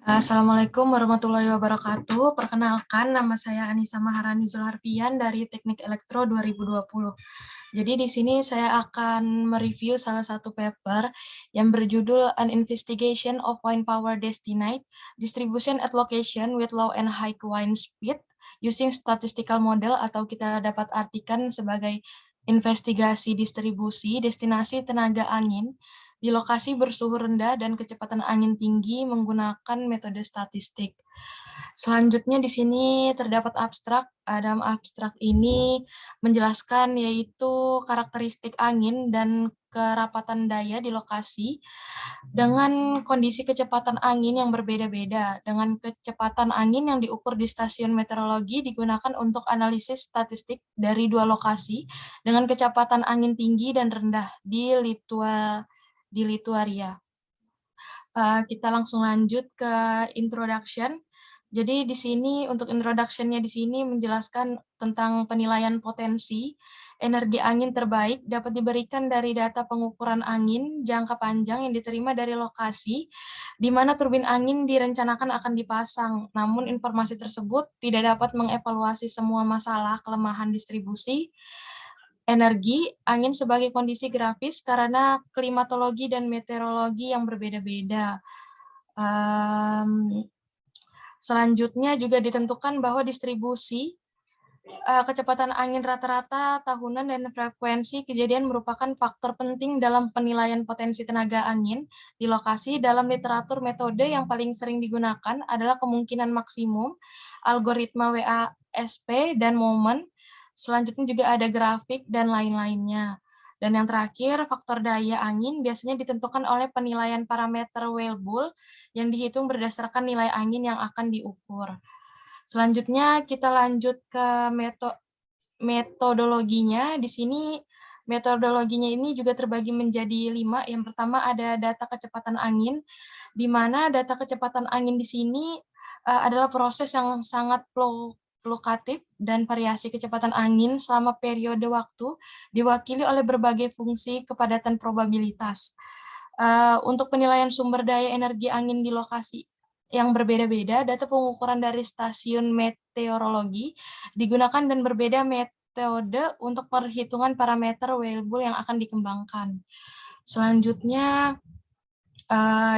Assalamualaikum warahmatullahi wabarakatuh. Perkenalkan, nama saya Anissa Maharani Zulharfian dari Teknik Elektro 2020. Jadi di sini saya akan mereview salah satu paper yang berjudul An Investigation of Wind Power Destinate, Distribution at Location with Low and High Wind Speed using Statistical Model, atau kita dapat artikan sebagai investigasi distribusi destinasi tenaga angin di lokasi bersuhu rendah dan kecepatan angin tinggi menggunakan metode statistik. Selanjutnya di sini terdapat abstrak. Dalam abstrak ini menjelaskan yaitu karakteristik angin dan kerapatan daya di lokasi dengan kondisi kecepatan angin yang berbeda-beda. Dengan kecepatan angin yang diukur di stasiun meteorologi digunakan untuk analisis statistik dari dua lokasi dengan kecepatan angin tinggi dan rendah di Lituaria. Kita langsung lanjut ke introduction. Jadi di sini untuk introduction-nya di sini menjelaskan tentang penilaian potensi energi angin terbaik dapat diberikan dari data pengukuran angin jangka panjang yang diterima dari lokasi di mana turbin angin direncanakan akan dipasang. Namun informasi tersebut tidak dapat mengevaluasi semua masalah kelemahan distribusi energi angin sebagai kondisi grafis karena klimatologi dan meteorologi yang berbeda-beda. Selanjutnya juga ditentukan bahwa distribusi kecepatan angin rata-rata tahunan dan frekuensi kejadian merupakan faktor penting dalam penilaian potensi tenaga angin di lokasi. Dalam literatur, metode yang paling sering digunakan adalah kemungkinan maksimum, algoritma WASP, dan momen. Selanjutnya juga ada grafik dan lain-lainnya. Dan yang terakhir, faktor daya angin biasanya ditentukan oleh penilaian parameter Weibull yang dihitung berdasarkan nilai angin yang akan diukur. Selanjutnya kita lanjut ke metodologinya. Di sini metodologinya ini juga terbagi menjadi 5. Yang pertama ada data kecepatan angin, di mana data kecepatan angin di sini adalah proses yang sangat fluktuatif dan variasi kecepatan angin selama periode waktu diwakili oleh berbagai fungsi kepadatan probabilitas. Untuk penilaian sumber daya energi angin di lokasi yang berbeda-beda, data pengukuran dari stasiun meteorologi digunakan dan berbeda metode untuk perhitungan parameter Weibull yang akan dikembangkan. Selanjutnya,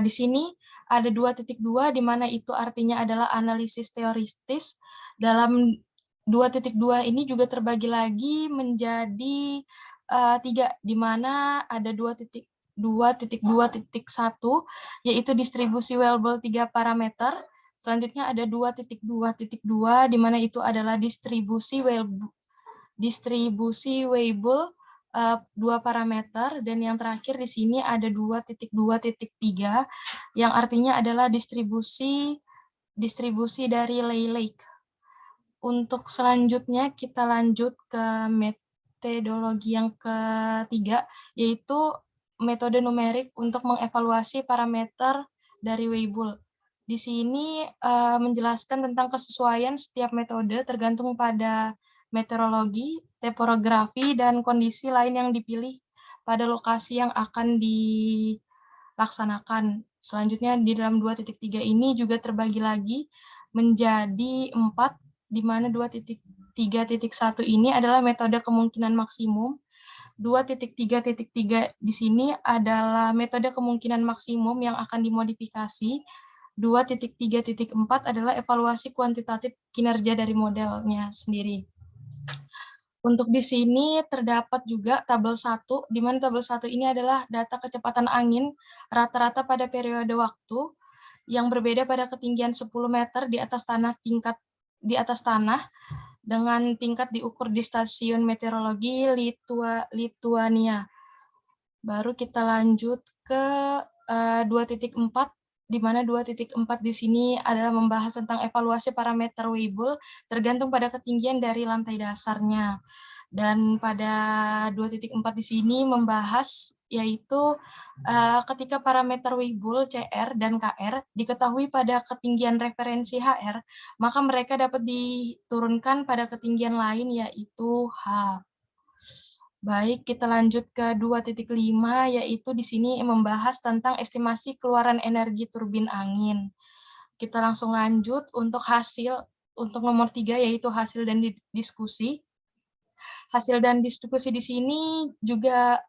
di sini ada 2.2, di mana itu artinya adalah analisis teoritis. Dalam 2.2 ini juga terbagi lagi menjadi 3, di mana ada 2.2.1, yaitu distribusi Weibull 3 parameter. Selanjutnya ada 2.2.2, di mana itu adalah distribusi Weibull 2 parameter, dan yang terakhir di sini ada 2.2.3 yang artinya adalah distribusi dari Lake. Untuk selanjutnya kita lanjut ke metodologi yang ketiga, yaitu metode numerik untuk mengevaluasi parameter dari Weibull. Di sini menjelaskan tentang kesesuaian setiap metode tergantung pada meteorologi, topografi, dan kondisi lain yang dipilih pada lokasi yang akan dilaksanakan. Selanjutnya di dalam 2.3 ini juga terbagi lagi menjadi 4, di mana 2.3.1 ini adalah metode kemungkinan maksimum. 2.3.3 di sini adalah metode kemungkinan maksimum yang akan dimodifikasi. 2.3.4 adalah evaluasi kuantitatif kinerja dari modelnya sendiri. Untuk di sini terdapat juga tabel 1, di mana tabel 1 ini adalah data kecepatan angin rata-rata pada periode waktu yang berbeda pada ketinggian 10 meter di atas tanah dengan tingkat diukur di stasiun meteorologi Lituania. Baru kita lanjut ke 2.4, di mana 2.4 di sini adalah membahas tentang evaluasi parameter Weibull tergantung pada ketinggian dari lantai dasarnya. Dan pada 2.4 di sini membahas yaitu ketika parameter Weibull CR dan KR diketahui pada ketinggian referensi HR, maka mereka dapat diturunkan pada ketinggian lain yaitu H. Baik, kita lanjut ke 2.5, yaitu di sini membahas tentang estimasi keluaran energi turbin angin. Kita langsung lanjut untuk hasil, untuk nomor 3 yaitu hasil dan diskusi. Hasil dan diskusi di sini juga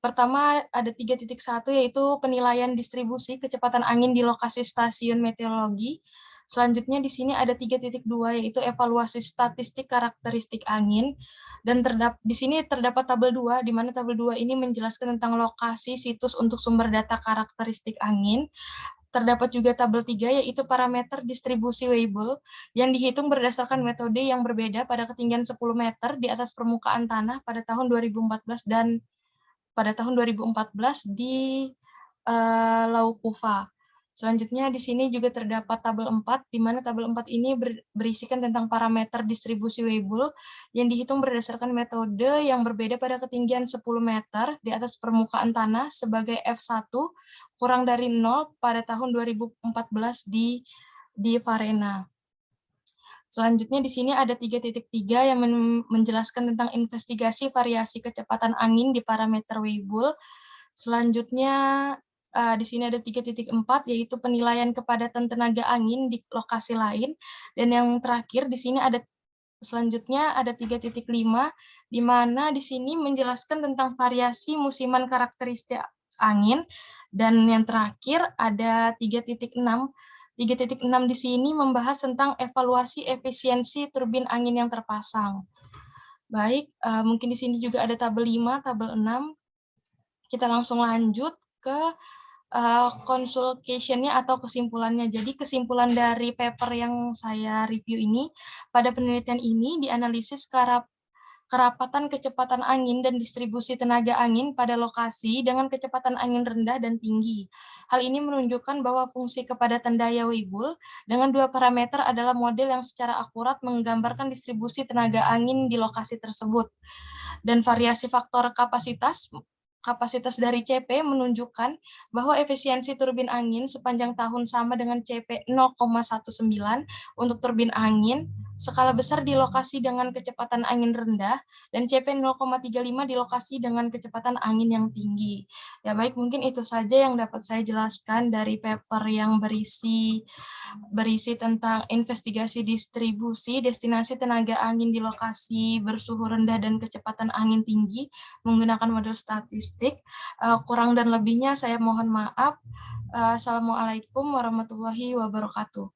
pertama ada 3.1 yaitu penilaian distribusi kecepatan angin di lokasi stasiun meteorologi. Selanjutnya di sini ada 3.2 yaitu evaluasi statistik karakteristik angin, dan di sini terdapat tabel 2 di mana tabel 2 ini menjelaskan tentang lokasi situs untuk sumber data karakteristik angin. Terdapat juga tabel 3 yaitu parameter distribusi Weibull yang dihitung berdasarkan metode yang berbeda pada ketinggian 10 meter di atas permukaan tanah pada tahun 2014 dan pada tahun 2014 di Laukuva. Selanjutnya di sini juga terdapat tabel 4, di mana tabel 4 ini berisikan tentang parameter distribusi Weibull yang dihitung berdasarkan metode yang berbeda pada ketinggian 10 meter di atas permukaan tanah sebagai F1 kurang dari 0 pada tahun 2014 di Varena. Selanjutnya di sini ada 3.3 yang menjelaskan tentang investigasi variasi kecepatan angin di parameter Weibull. Selanjutnya di sini ada 3.4 yaitu penilaian kepadatan tenaga angin di lokasi lain. Dan yang terakhir di sini ada selanjutnya ada 3.5 di mana di sini menjelaskan tentang variasi musiman karakteristik angin. Dan yang terakhir ada 3.6. 3.6 di sini membahas tentang evaluasi efisiensi turbin angin yang terpasang. Baik, mungkin di sini juga ada tabel 5, tabel 6. Kita langsung lanjut ke consultation-nya atau kesimpulannya. Jadi kesimpulan dari paper yang saya review ini, pada penelitian ini dianalisis kerapatan kecepatan angin dan distribusi tenaga angin pada lokasi dengan kecepatan angin rendah dan tinggi. Hal ini menunjukkan bahwa fungsi kepadatan daya Weibull dengan dua parameter adalah model yang secara akurat menggambarkan distribusi tenaga angin di lokasi tersebut. Dan variasi faktor kapasitas dari CP menunjukkan bahwa efisiensi turbin angin sepanjang tahun sama dengan CP 0,19 untuk turbin angin skala besar di lokasi dengan kecepatan angin rendah dan CP 0,35 di lokasi dengan kecepatan angin yang tinggi. Ya baik, mungkin itu saja yang dapat saya jelaskan dari paper yang berisi tentang investigasi distribusi destinasi tenaga angin di lokasi bersuhu rendah dan kecepatan angin tinggi menggunakan model statistik. Kurang dan lebihnya saya mohon maaf. Assalamualaikum warahmatullahi wabarakatuh.